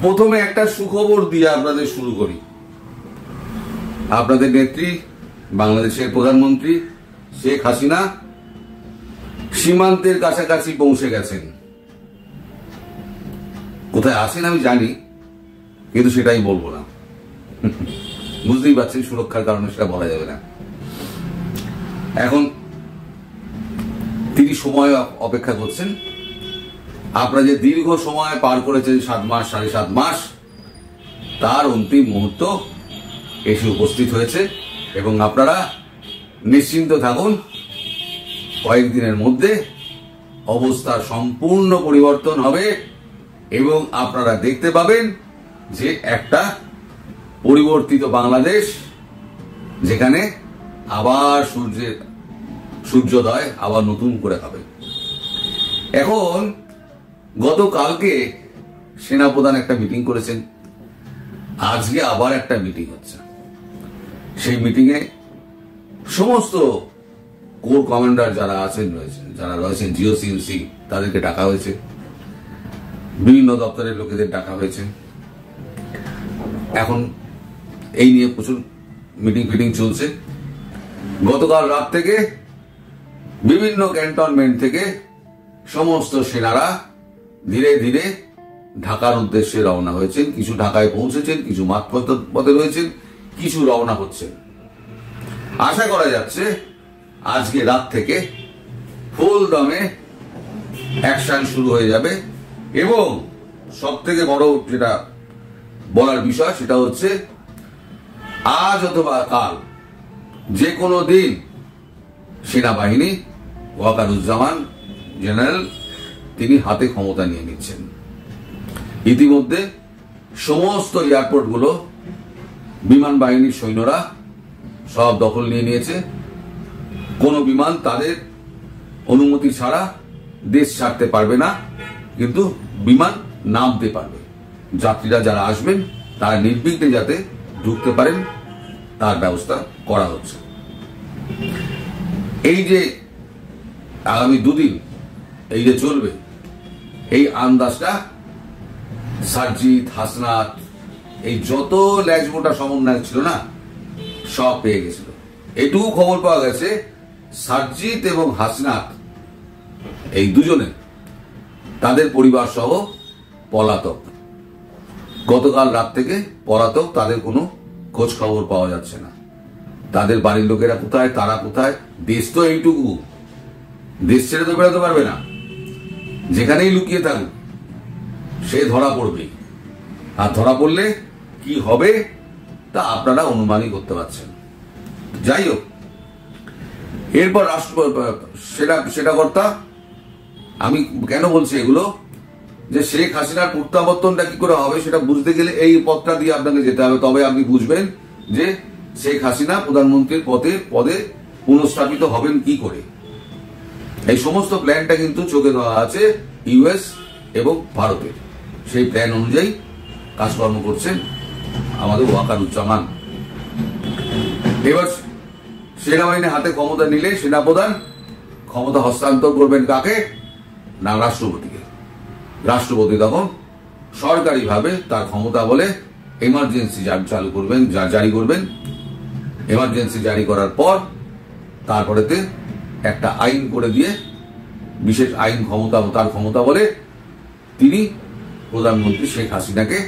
প্রথমে একটা সুখবর দিয়ে আপনাদের শুরু করি। আপনাদের নেত্রী, বাংলাদেশের প্রধানমন্ত্রী শেখ হাসিনা সীমান্তের কাছাকাছি পৌঁছে গেছেন। কোথায় আছেন আমি জানি, কিন্তু সেটাই বলবো না। বুঝতেই পারছেন, সুরক্ষার কারণে সেটা বলা যাবে না। এখন তিনি সময় অপেক্ষা করছেন। আপনারা যে দীর্ঘ সময় পার করেছেন, 7 মাস 7.5 মাস, তার অন্তিম মুহূর্ত এসে উপস্থিত হয়েছে এবং আপনারা নিশ্চিন্ত থাকুন, কয়েকদিনের মধ্যে অবস্থার সম্পূর্ণ পরিবর্তন হবে এবং আপনারা দেখতে পাবেন যে একটা পরিবর্তিত বাংলাদেশ, যেখানে আবার সূর্যোদয় আবার নতুন করে হবে। এখন গতকালকে সেনাপ্রধান একটা মিটিং করেছেন, আজকে আবার একটা মিটিং হচ্ছে। সেই মিটিং এ সমস্ত কোর কমান্ডার যারা রয়েছেন জিওসিএমসি, তাদেরকে ডাকা হয়েছে, বিভিন্ন দপ্তরের লোকেদের ডাকা হয়েছে। এখন এই নিয়ে প্রচুর মিটিং চলছে। গতকাল রাত থেকে বিভিন্ন ক্যান্টনমেন্ট থেকে সমস্ত সেনারা ধীরে ধীরে ঢাকার উদ্দেশ্যে রওনা হয়েছেন। কিছু ঢাকায় পৌঁছেছেন, কিছু মাঝপথে রয়েছেন, কিছু রওনা হচ্ছেন। আশা করা যাচ্ছে আজকে রাত থেকে ফুল দমে অ্যাকশন শুরু হয়ে যাবে এবং সব থেকে বড় যেটা বলার বিষয় সেটা হচ্ছে, আজ অথবা কাল যে কোনো দিন সেনাবাহিনী ওয়াকারুজ্জামান জেনারেল তিনি হাতে ক্ষমতা নিয়ে নিচ্ছেন। ইতিমধ্যে সমস্ত এয়ারপোর্টগুলো বিমান বাহিনীর সৈন্যরা সব দখল নিয়ে নিয়েছে। কোনো বিমান তাদের অনুমতি ছাড়া দেশ ছাড়তে পারবে না, কিন্তু বিমান নামতে পারবে। যাত্রীরা যারা আসবেন তারা নির্বিঘ্নে যাতে ঢুকতে পারেন তার ব্যবস্থা করা হচ্ছে। এই যে আগামী 2 দিন এই যে চলবে, এই আন্দাজটা সারজিৎ, হাসনাত, এই যত ল্যাজমোটা সমন্বয় ছিল না, সব পেয়ে গেছিল। এইটুকু খবর পাওয়া গেছে, সারজিৎ এবং হাসনাত এই দুজনে তাদের পরিবার সহ পলাতক। গতকাল রাত থেকে পলাতক, তাদের কোনো খোঁজ খবর পাওয়া যাচ্ছে না। তাদের বাড়ির লোকেরা কোথায়, তারা কোথায়? দেশ তো এইটুকু, দেশ ছেড়ে তো বেরোতে পারবে না। যেখানেই লুকিয়ে থাকুক সে ধরা পড়বে, আর ধরা পড়লে কি হবে তা আপনারা অনুমানই করতে পারছেন। যাই হোক, এরপর সেটা কর্তা, আমি কেন বলছি এগুলো, যে শেখ হাসিনার প্রত্যাবর্তনটা কি করে হবে সেটা বুঝতে গেলে এই পথটা দিয়ে আপনাকে যেতে হবে। তবে আপনি বুঝবেন যে শেখ হাসিনা প্রধানমন্ত্রীর পদে পুনঃস্থাপিত হবেন কি করে। এই সমস্ত প্ল্যানটা কিন্তু চোখে দেওয়া আছে ইউএস এবং ভারতের। সেই প্ল্যান অনুযায়ী কাজকর্ম করছেন আমাদের ওয়াকারুজ্জামান। এবার সেনাবাহিনী হাতে ক্ষমতা নিলে সেনাপ্রধান ক্ষমতা হস্তান্তর করবেন কাকে? না, রাষ্ট্রপতিকে। রাষ্ট্রপতি তখন সরকারিভাবে তার ক্ষমতা বলে এমার্জেন্সি জারি করবেন। এমার্জেন্সি জারি করার পর তারপরেতে একটা আইন করে দিয়ে, বিশেষ আইন তার ক্ষমতা বলে তিনি প্রধানমন্ত্রী শেখ হাসিনাকে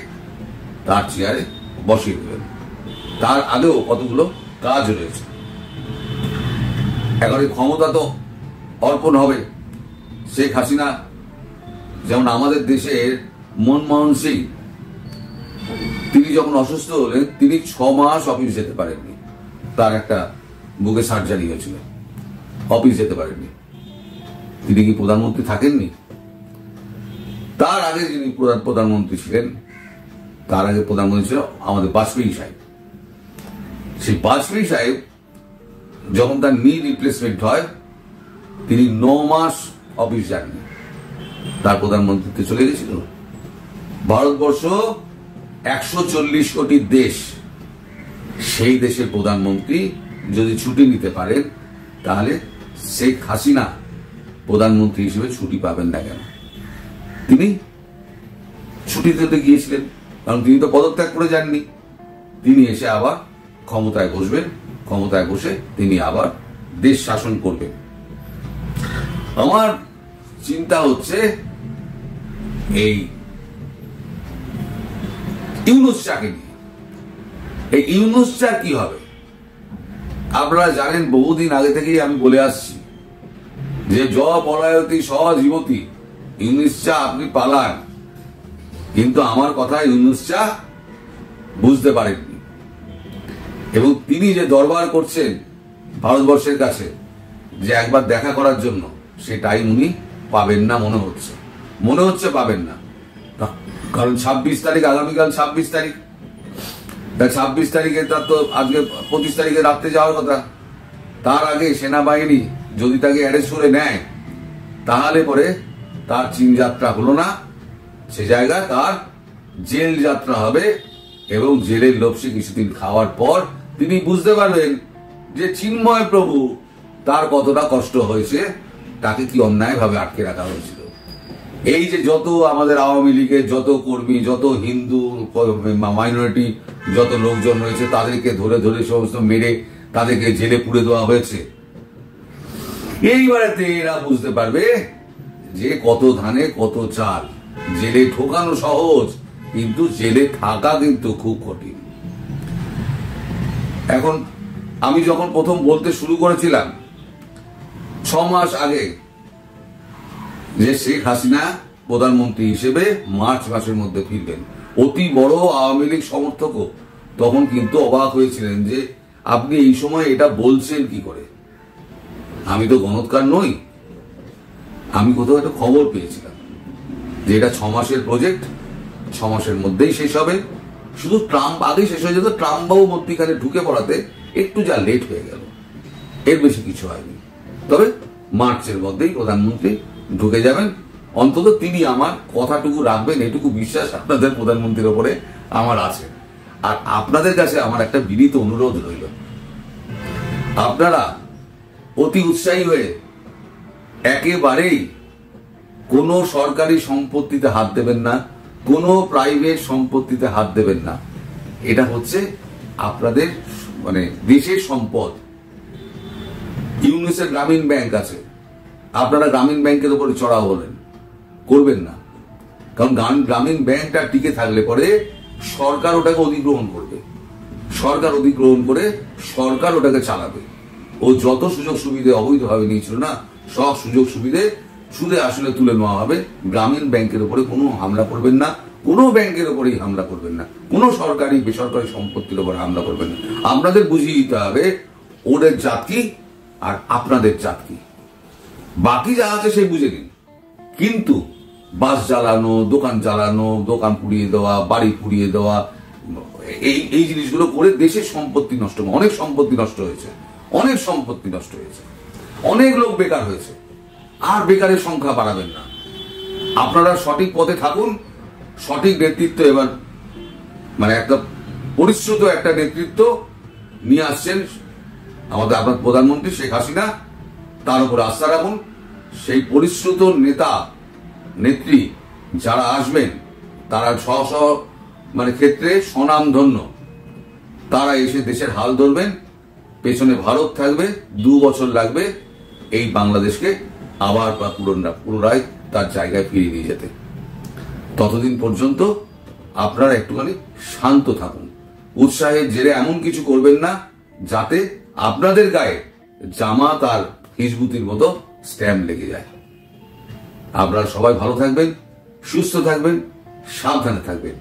তার চেয়ারে বসিয়ে দেবেন। তার আগেও কতগুলো কাজ রয়েছে। এখন এই ক্ষমতা তো অর্পণ হবে। শেখ হাসিনা যেমন আমাদের দেশের মনমোহন সিং, তিনি যখন অসুস্থ হলেন তিনি 6 মাস অফিস যেতে পারেননি। তার একটা বুকে সার্জারি হয়েছিল, অফিস যেতে পারেননি। তিনি কি প্রধানমন্ত্রী থাকেননি? তার আগে যিনি প্রধানমন্ত্রী ছিলেন, তার আগে প্রধানমন্ত্রী ছিল আমাদের বাজপেয়ী সাহেব। সেই বাজপেয়ী সাহেব যখন তার নি রিপ্লেসমেন্ট হয়, তিনি 9 মাস অফিস যাননি, তার প্রধানমন্ত্রীতে চলে গেছিল। ভারতবর্ষ 140 কোটি দেশ, সেই দেশের প্রধানমন্ত্রী যদি ছুটি নিতে পারেন, তাহলে শেখ হাসিনা প্রধানমন্ত্রী হিসেবে ছুটি পাবেন না কেন? তিনি ছুটি দিতে গিয়েছিলেন কারণ তিনি তো পদত্যাগ করে যাননি। তিনি এসে আবার ক্ষমতায় বসবেন, ক্ষমতায় বসে তিনি আবার দেশ শাসন করবেন। আমার চিন্তা হচ্ছে এই ইউনূস চাকে নিয়ে। এই ইউনূস চা কি হবে? আপনারা জানেন, বহুদিন আগে থেকেই আমি বলে আসছি যে জ পলায়তি সজীবতী, ইউনূস চা আপনি পালান। কিন্তু আমার কথা ইউনূস চা বুঝতে পারেননি, এবং তিনি যে দরবার করছেন ভারতবর্ষের কাছে যে একবার দেখা করার জন্য, সে টাইম উনি পাবেন না মনে হচ্ছে পাবেন না। কারণ 26 তারিখ, আগামীকাল 26 তারিখ, 26 তারিখে তার তো আজকে 25 তারিখে রাত্রে যাওয়ার কথা। তার আগে সেনাবাহিনী যদি তাকে অ্যারেস্ট করে নেয়, তাহলে পরে তার চীন যাত্রা হলো না, সে জায়গায় তার জেল যাত্রা হবে, এবং জেলের লোভসে কিছুদিন খাওয়ার পর তিনি বুঝতে পারবেন যে চিন্ময় প্রভু তার কতটা কষ্ট হয়েছে, তাকে কি অন্যায় ভাবে আটকে রাখা হয়েছিল। এই যে যত আমাদের আওয়ামী লীগের যত কর্মী, যত হিন্দু মাইনরিটি যত লোকজন রয়েছে, তাদেরকে ধরে ধরে সমস্ত মেরে তাদেরকে জেলে পুরে দেওয়া হয়েছে। এইবারেতে এরা বুঝতে পারবে যে কত ধানে কত চাল। জেলে ঢোকানো সহজ, কিন্তু জেলে থাকা কিন্তু খুব কঠিন। এখন আমি যখন প্রথম বলতে শুরু করেছিলাম 6 মাস আগে যে শেখ হাসিনা প্রধানমন্ত্রী হিসেবে মার্চ মাসের মধ্যে ফিরবেন, অতি বড় আওয়ামী লীগ সমর্থকও তখন কিন্তু অবাক হয়েছিলেন যে আপনি এই সময় এটা বলছেন কি করে। আমি তো গণৎকার নই, আমি কোথাও একটা খবর পেয়েছিলাম যে এটা 6 মাসের প্রজেক্ট, 6 মাসের মধ্যেই শেষ হবে। শুধু ট্রাম্প আগেই শেষ হয়ে যেত, ট্রাম্প বাবু মধ্যিখানে ঢুকে পড়াতে একটু যা লেট হয়ে গেল, এর বেশি কিছু হয়নি। তবে মার্চের মধ্যেই প্রধানমন্ত্রী ঢুকে যাবেন, অন্তত তিনি আমার কথাটুকু রাখবেন, এটুকু বিশ্বাস আপনাদের প্রধানমন্ত্রীর ওপরে আমার আছে। আর আপনাদের কাছে আমার একটা বিনীত অনুরোধ রইল, আপনারা অতি উৎসাহী হয়ে একেবারেই কোনো সরকারি সম্পত্তিতে হাত দেবেন না, কোনো প্রাইভেট সম্পত্তিতে হাত দেবেন না। এটা হচ্ছে আপনাদের মানে দেশের সম্পদ। ইউনিসেফ গ্রামীণ ব্যাংক আছে, আপনারা গ্রামীণ ব্যাংকের উপরে চড়াও হলেন, করবেন না। কারণ গ্রামীণ ব্যাংকটা টিকে থাকলে পরে সরকার ওটাকে অধিগ্রহণ করবে, সরকার অধিগ্রহণ করে সরকার ওটাকে চালাবে। ও যত সুযোগ সুবিধে অবৈধভাবে নিয়েছিল না, সব সুযোগ সুবিধে সুদে আসলে তুলে নেওয়া হবে। গ্রামীণ ব্যাংকের উপরে কোনো হামলা করবেন না, কোনো ব্যাংকের উপরেই হামলা করবেন না, কোনো সরকারি বেসরকারি সম্পত্তির উপর হামলা করবেন না। আপনাদের বুঝিয়ে দিতে হবে ওদের জাত কি আর আপনাদের জাত কি। বাকি যা আছে সেই বুঝে নিন, কিন্তু বাস জ্বালানো, দোকান জ্বালানো, দোকান পুড়িয়ে দেওয়া, বাড়ি পুড়িয়ে দেওয়া, এই জিনিসগুলো করে দেশের সম্পত্তি নষ্ট, অনেক সম্পত্তি নষ্ট হয়েছে, অনেক সম্পত্তি নষ্ট হয়েছে, অনেক লোক বেকার হয়েছে। আর বেকারের সংখ্যা বাড়াবেন না। আপনারা সঠিক পথে থাকুন, সঠিক নেতৃত্ব এবার মানে একটা পরিশ্রুত একটা নেতৃত্ব নিয়ে আসছেন আমাদের আপনার প্রধানমন্ত্রী শেখ হাসিনা, তার উপর আস্থা রাখুন। সেই পরিশ্রুত নেতা নেত্রী যারা আসবেন তারা স্ব স্ব মানে ক্ষেত্রে স্বনামধন্য, তারা এসে দেশের হাল ধরবেন, পেছনে ভারত থাকবে। 2 বছর লাগবে এই বাংলাদেশকে আবার পুনরায় তার জায়গায় ফিরিয়ে নিয়ে যেতে। ততদিন পর্যন্ত আপনারা একটুখানি শান্ত থাকুন, উৎসাহের জেরে এমন কিছু করবেন না যাতে আপনাদের গায়ে জামাত আর হিজবুতির মতো স্ট্যাম্প লেগে যায়। আপনারা সবাই ভালো থাকবেন, সুস্থ থাকবেন, সাবধানে থাকবেন।